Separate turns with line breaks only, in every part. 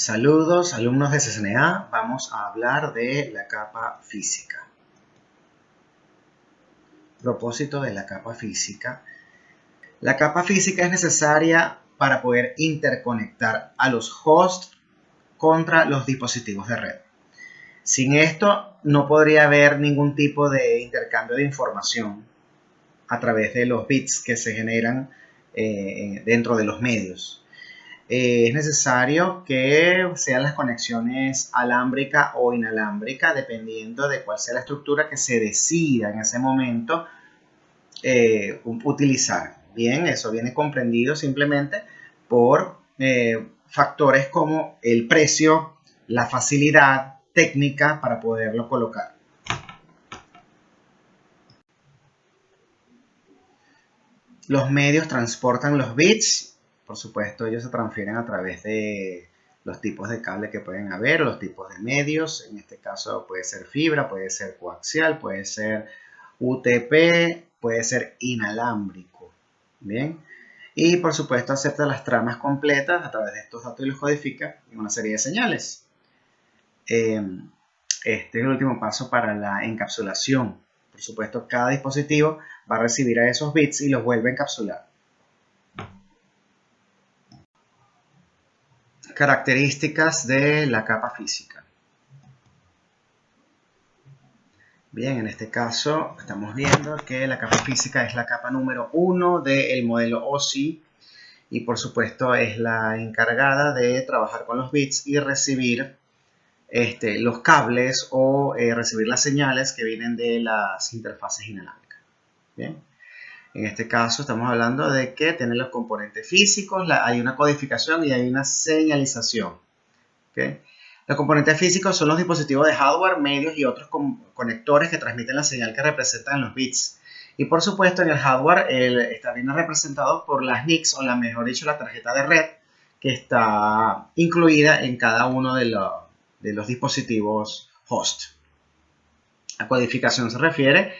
Saludos, alumnos de CCNA. Vamos a hablar de la capa física. Propósito de la capa física. La capa física es necesaria para poder interconectar a los hosts contra los dispositivos de red. Sin esto no podría haber ningún tipo de intercambio de información a través de los bits que se generan dentro de los medios. Es necesario que sean las conexiones alámbrica o inalámbrica, dependiendo de cuál sea la estructura que se decida en ese momento utilizar. Bien, eso viene comprendido simplemente por factores como el precio, la facilidad técnica para poderlo colocar. Los medios transportan los bits. Por supuesto, ellos se transfieren a través de los tipos de cable que pueden haber, los tipos de medios. En este caso puede ser fibra, puede ser coaxial, puede ser UTP, puede ser inalámbrico. Bien. Y por supuesto acepta las tramas completas a través de estos datos y los codifica en una serie de señales. Este es el último paso para la encapsulación. Por supuesto, cada dispositivo va a recibir a esos bits y los vuelve a encapsular. Características de la capa física. Bien, en este caso estamos viendo que la capa física es la capa número 1 del modelo OSI y por supuesto es la encargada de trabajar con los bits y recibir los cables o recibir las señales que vienen de las interfaces inalámbricas. Bien. En este caso estamos hablando de que tiene los componentes físicos, hay una codificación y hay una señalización. ¿Okay? Los componentes físicos son los dispositivos de hardware, medios y otros conectores que transmiten la señal que representan los bits. Y por supuesto en el hardware está bien representado por las NICs, o mejor dicho la tarjeta de red, que está incluida en cada uno de los dispositivos host. La codificación se refiere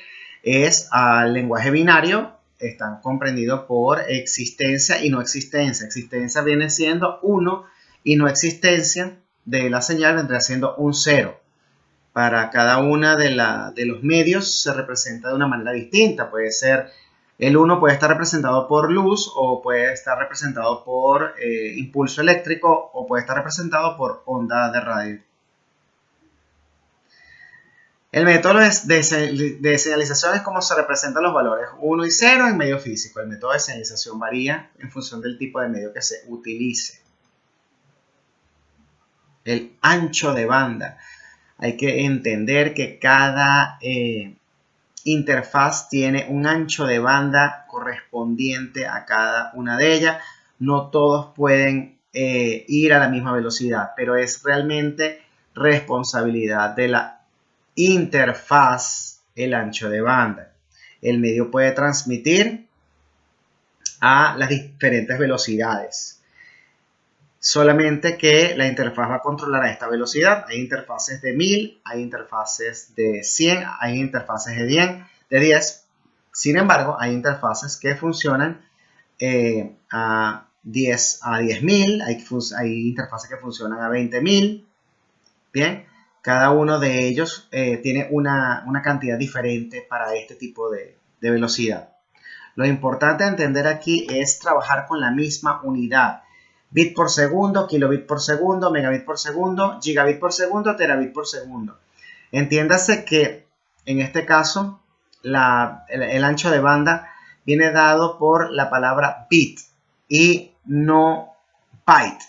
al lenguaje binario. Están comprendidos por existencia y no existencia. Existencia viene siendo 1 y no existencia de la señal vendría siendo un 0. Para cada una de los medios se representa de una manera distinta. Puede ser, el 1 puede estar representado por luz o puede estar representado por impulso eléctrico o puede estar representado por onda de radio. El método de señalización es como se representan los valores 1 y 0 en medio físico. El método de señalización varía en función del tipo de medio que se utilice. El ancho de banda. Hay que entender que cada interfaz tiene un ancho de banda correspondiente a cada una de ellas. No todos pueden ir a la misma velocidad, pero es realmente responsabilidad de la interfaz el ancho de banda. El medio puede transmitir a las diferentes velocidades. Solamente que la interfaz va a controlar a esta velocidad. Hay interfaces de 1000, hay interfaces de 100, hay interfaces de 10. Sin embargo, hay interfaces que funcionan a 10.000, hay interfaces que funcionan a 20.000. Bien. Cada uno de ellos tiene una cantidad diferente para este tipo de velocidad. Lo importante a entender aquí es trabajar con la misma unidad. Bit por segundo, kilobit por segundo, megabit por segundo, gigabit por segundo, terabit por segundo. Entiéndase que en este caso el ancho de banda viene dado por la palabra bit y no byte.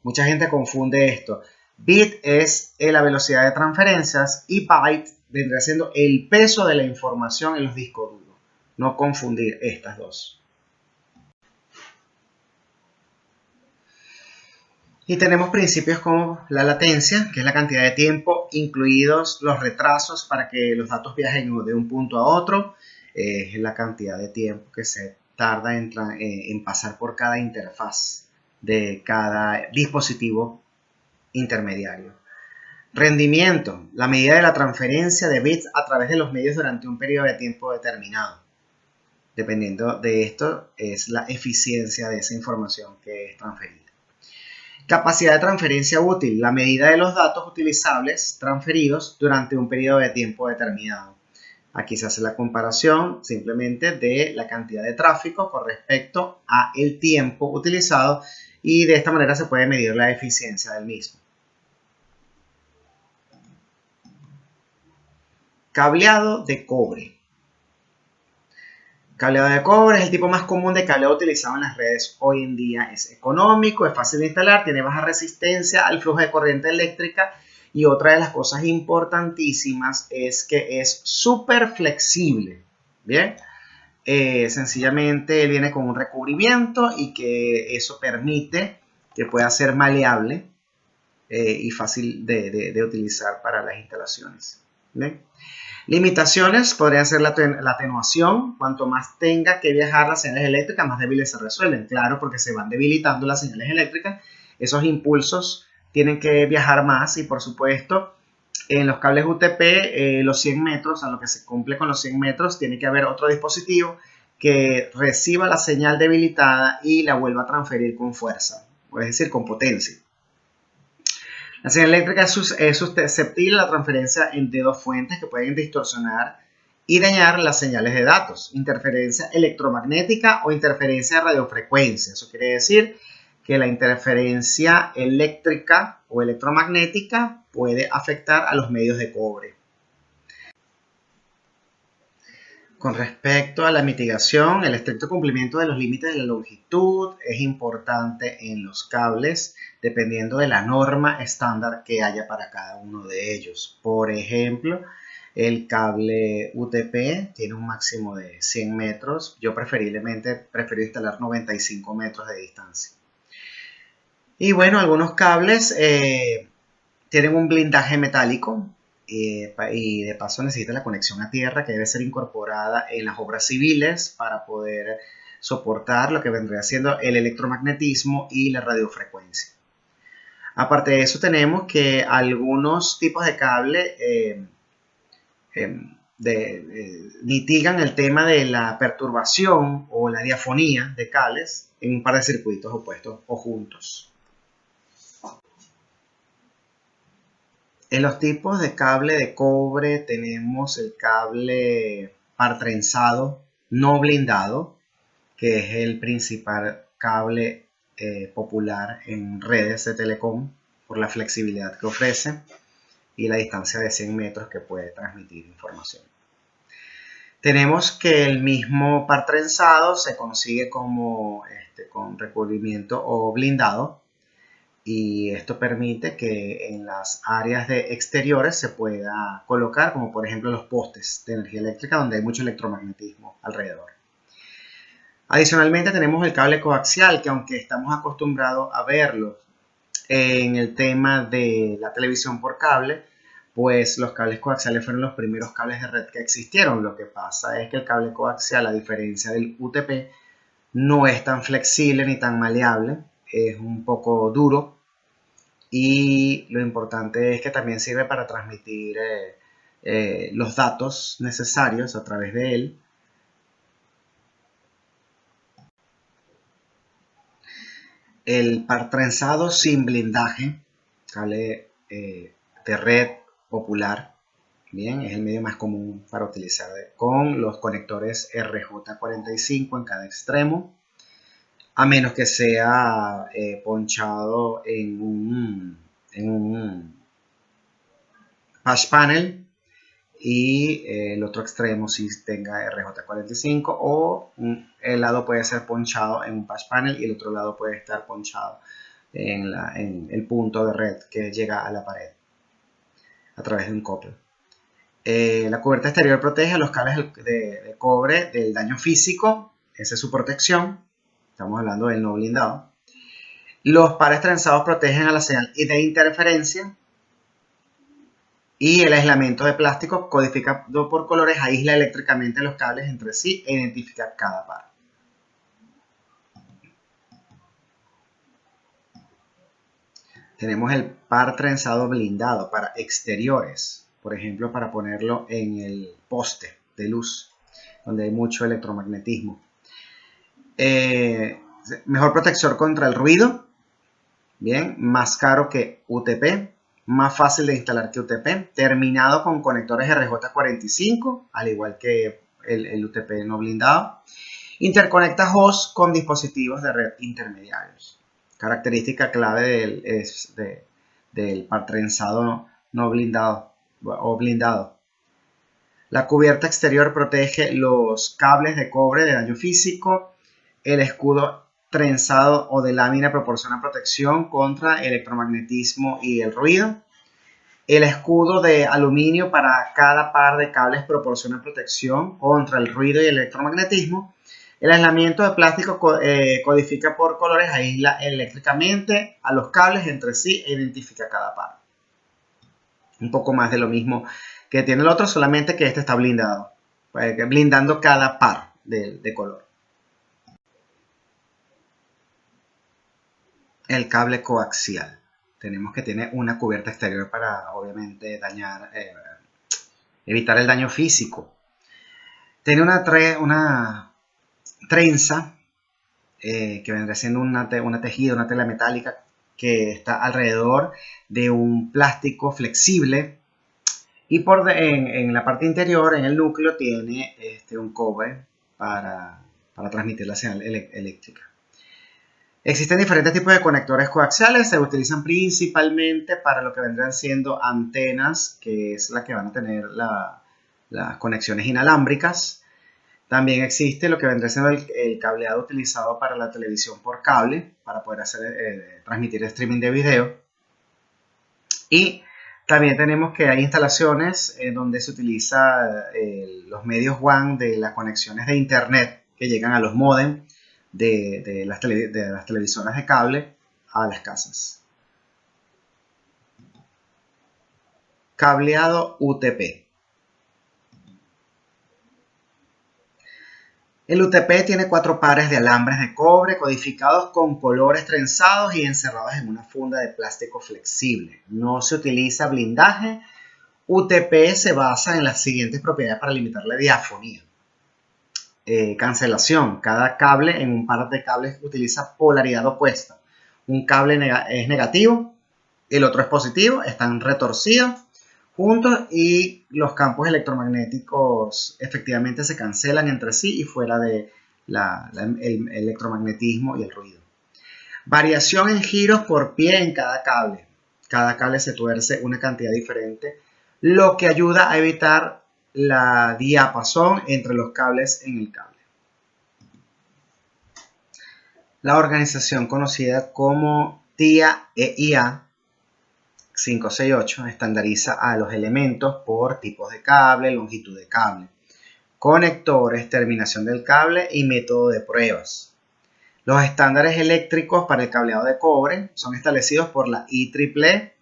Mucha gente confunde esto. Bit es la velocidad de transferencias y byte vendrá siendo el peso de la información en los discos duros. No confundir estas dos. Y tenemos principios como la latencia, que es la cantidad de tiempo, incluidos los retrasos para que los datos viajen de un punto a otro. Es la cantidad de tiempo que se tarda en pasar por cada interfaz de cada dispositivo intermediario. Rendimiento, la medida de la transferencia de bits a través de los medios durante un periodo de tiempo determinado. Dependiendo de esto es la eficiencia de esa información que es transferida. Capacidad de transferencia útil, la medida de los datos utilizables transferidos durante un periodo de tiempo determinado. Aquí se hace la comparación simplemente de la cantidad de tráfico con respecto a el tiempo utilizado y de esta manera se puede medir la eficiencia del mismo. Cableado de cobre. Cableado de cobre es el tipo más común de cableado utilizado en las redes hoy en día. Es económico, es fácil de instalar, tiene baja resistencia al flujo de corriente eléctrica y otra de las cosas importantísimas es que es súper flexible. Bien, sencillamente viene con un recubrimiento y que eso permite que pueda ser maleable y fácil de utilizar para las instalaciones. ¿Bien? Limitaciones podrían ser la atenuación. Cuanto más tenga que viajar las señales eléctricas, más débiles se resuelven. Claro, porque se van debilitando las señales eléctricas. Esos impulsos tienen que viajar más y, por supuesto, en los cables UTP, los 100 metros, a lo que se cumple con los 100 metros, tiene que haber otro dispositivo que reciba la señal debilitada y la vuelva a transferir con fuerza, es decir, con potencia. La señal eléctrica es susceptible a la transferencia entre dos fuentes que pueden distorsionar y dañar las señales de datos. Interferencia electromagnética o interferencia de radiofrecuencia. Eso quiere decir que la interferencia eléctrica o electromagnética puede afectar a los medios de cobre. Con respecto a la mitigación, el estricto cumplimiento de los límites de la longitud es importante en los cables, dependiendo de la norma estándar que haya para cada uno de ellos. Por ejemplo, el cable UTP tiene un máximo de 100 metros. Yo preferiblemente prefiero instalar 95 metros de distancia. Y bueno, algunos cables tienen un blindaje metálico. Y de paso necesita la conexión a tierra que debe ser incorporada en las obras civiles para poder soportar lo que vendría siendo el electromagnetismo y la radiofrecuencia. Aparte de eso tenemos que algunos tipos de cable mitigan el tema de la perturbación o la diafonía de cables en un par de circuitos opuestos o juntos. En los tipos de cable de cobre tenemos el cable par trenzado no blindado, que es el principal cable popular en redes de telecom por la flexibilidad que ofrece y la distancia de 100 metros que puede transmitir información. Tenemos que el mismo par trenzado se consigue con recubrimiento o blindado. Y esto permite que en las áreas de exteriores se pueda colocar, como por ejemplo los postes de energía eléctrica donde hay mucho electromagnetismo alrededor. Adicionalmente tenemos el cable coaxial, que aunque estamos acostumbrados a verlo en el tema de la televisión por cable, pues los cables coaxiales fueron los primeros cables de red que existieron. Lo que pasa es que el cable coaxial, a diferencia del UTP, no es tan flexible ni tan maleable. Es un poco duro y lo importante es que también sirve para transmitir los datos necesarios a través de él. El par trenzado sin blindaje, cable de red popular, bien, es el medio más común para utilizar con los conectores RJ45 en cada extremo. A menos que sea ponchado en un patch panel y el otro extremo si tenga RJ45 o el lado puede ser ponchado en un patch panel y el otro lado puede estar ponchado en el punto de red que llega a la pared a través de un copper. La cubierta exterior protege a los cables de cobre del daño físico, esa es su protección. Estamos hablando del no blindado. Los pares trenzados protegen a la señal de interferencia. Y el aislamiento de plástico codificado por colores aísla eléctricamente los cables entre sí e identifica cada par. Tenemos el par trenzado blindado para exteriores. Por ejemplo, para ponerlo en el poste de luz, donde hay mucho electromagnetismo. Mejor protección contra el ruido, Bien, más caro que UTP, más fácil de instalar que UTP, terminado con conectores RJ45, al igual que el UTP no blindado. Interconecta host con dispositivos de red intermediarios. Característica clave del par trenzado no blindado o blindado. La cubierta exterior protege los cables de cobre de daño físico. El escudo trenzado o de lámina proporciona protección contra electromagnetismo y el ruido. El escudo de aluminio para cada par de cables proporciona protección contra el ruido y el electromagnetismo. El aislamiento de plástico codifica por colores, aísla eléctricamente a los cables entre sí e identifica cada par. Un poco más de lo mismo que tiene el otro, solamente que este está blindado, blindando cada par de color. El cable coaxial. Tenemos que tener una cubierta exterior para, obviamente, evitar el daño físico. Tiene una trenza que vendría siendo una tejida, una tela metálica que está alrededor de un plástico flexible, y en la parte interior, en el núcleo, tiene un cobre para transmitir la señal eléctrica. Existen diferentes tipos de conectores coaxiales, se utilizan principalmente para lo que vendrán siendo antenas, que es la que van a tener las conexiones inalámbricas. También existe lo que vendría siendo el cableado utilizado para la televisión por cable, para poder transmitir streaming de video. Y también tenemos que hay instalaciones donde se utiliza los medios WAN de las conexiones de internet que llegan a los módems de las televisoras de cable a las casas. Cableado UTP. El UTP tiene 4 pares de alambres de cobre codificados con colores trenzados y encerrados en una funda de plástico flexible. No se utiliza blindaje. UTP se basa en las siguientes propiedades para limitar la diafonía. Cancelación. Cada cable en un par de cables utiliza polaridad opuesta. Un cable es negativo, el otro es positivo, están retorcidos juntos y los campos electromagnéticos efectivamente se cancelan entre sí y fuera de el electromagnetismo y el ruido. Variación en giros por pie en cada cable. Cada cable se tuerce una cantidad diferente, lo que ayuda a evitar la diapasón entre los cables en el cable. La organización conocida como TIA-EIA 568 estandariza a los elementos por tipos de cable, longitud de cable, conectores, terminación del cable y método de pruebas. Los estándares eléctricos para el cableado de cobre son establecidos por la IEEE,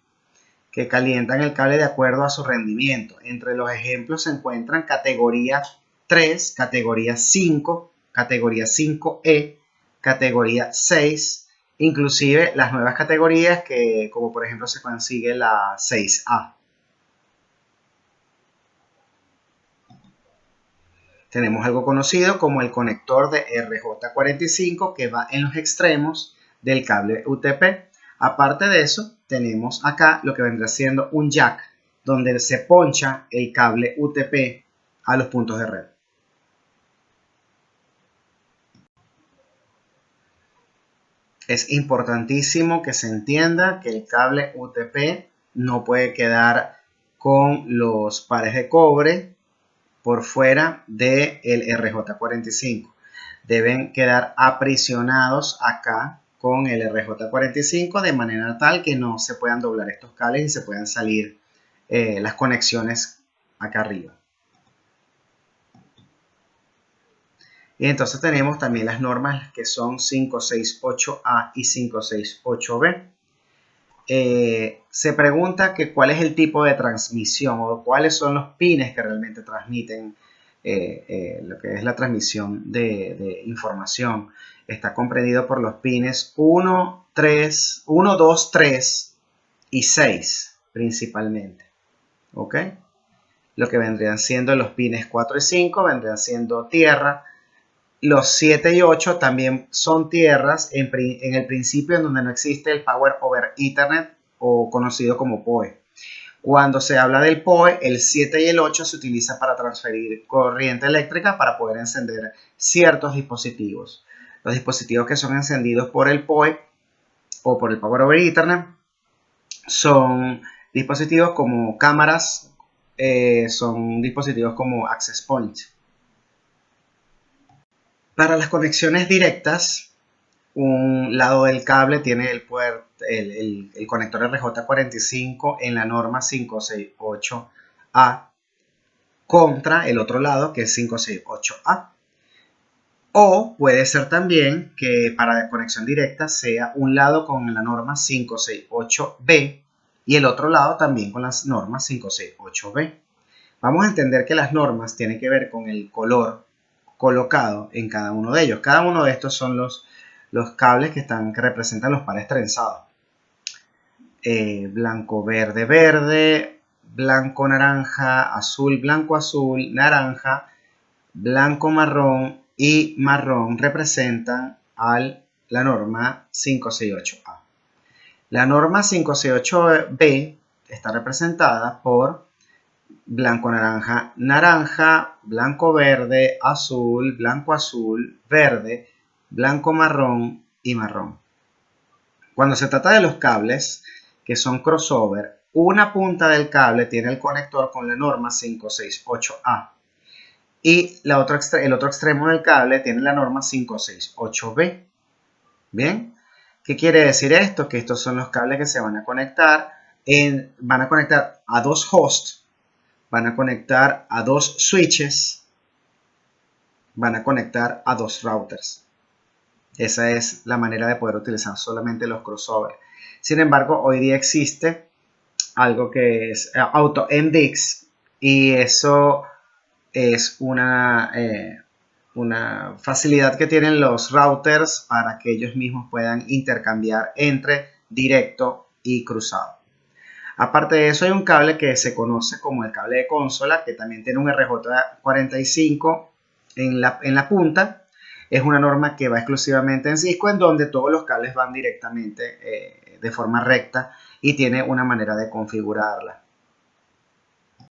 que calientan el cable de acuerdo a su rendimiento. Entre los ejemplos se encuentran categoría 3, categoría 5, categoría 5E, categoría 6, inclusive las nuevas categorías como por ejemplo se consigue la 6A. Tenemos algo conocido como el conector de RJ45 que va en los extremos del cable UTP. Aparte de eso, tenemos acá lo que vendrá siendo un jack donde se poncha el cable UTP a los puntos de red. Es importantísimo que se entienda que el cable UTP no puede quedar con los pares de cobre por fuera del RJ45. Deben quedar aprisionados acá con el RJ45 de manera tal que no se puedan doblar estos cables y se puedan salir las conexiones acá arriba. Y entonces tenemos también las normas que son 568A y 568B. Se pregunta que cuál es el tipo de transmisión o cuáles son los pines que realmente transmiten lo que es la transmisión de información. Está comprendido por los pines 1, 2, 3 y 6 principalmente. ¿Ok? Lo que vendrían siendo los pines 4 y 5 vendrían siendo tierra, los 7 y 8 también son tierras en el principio en donde no existe el Power over Ethernet o conocido como PoE. Cuando se habla del PoE, el 7 y el 8 se utiliza para transferir corriente eléctrica para poder encender ciertos dispositivos. Los dispositivos que son encendidos por el PoE o por el Power over Ethernet son dispositivos como cámaras, son dispositivos como Access Point. Para las conexiones directas, un lado del cable tiene el conector RJ45 en la norma 568A contra el otro lado que es 568A. O puede ser también que para conexión directa sea un lado con la norma 568B y el otro lado también con las normas 568B. Vamos a entender que las normas tienen que ver con el color colocado en cada uno de ellos. Cada uno de estos son los cables que representan los pares trenzados. Blanco, verde, verde, blanco, naranja, azul, blanco, azul, naranja, blanco, marrón y marrón representan la norma 568A. La norma 568B está representada por blanco, naranja, naranja, blanco, verde, azul, blanco, azul, verde, blanco, marrón y marrón. Cuando se trata de los cables que son crossover, una punta del cable tiene el conector con la norma 568A y el otro extremo del cable tiene la norma 568B. ¿Bien? ¿Qué quiere decir esto? Que estos son los cables que se van a conectar a dos hosts, van a conectar a dos switches, van a conectar a dos routers. Esa es la manera de poder utilizar solamente los crossover. Sin embargo, hoy día existe algo que es AutoMDix y eso es una facilidad que tienen los routers para que ellos mismos puedan intercambiar entre directo y cruzado. Aparte de eso, hay un cable que se conoce como el cable de consola, que también tiene un RJ45 en la punta. Es una norma que va exclusivamente en Cisco, en donde todos los cables van directamente de forma recta y tiene una manera de configurarla.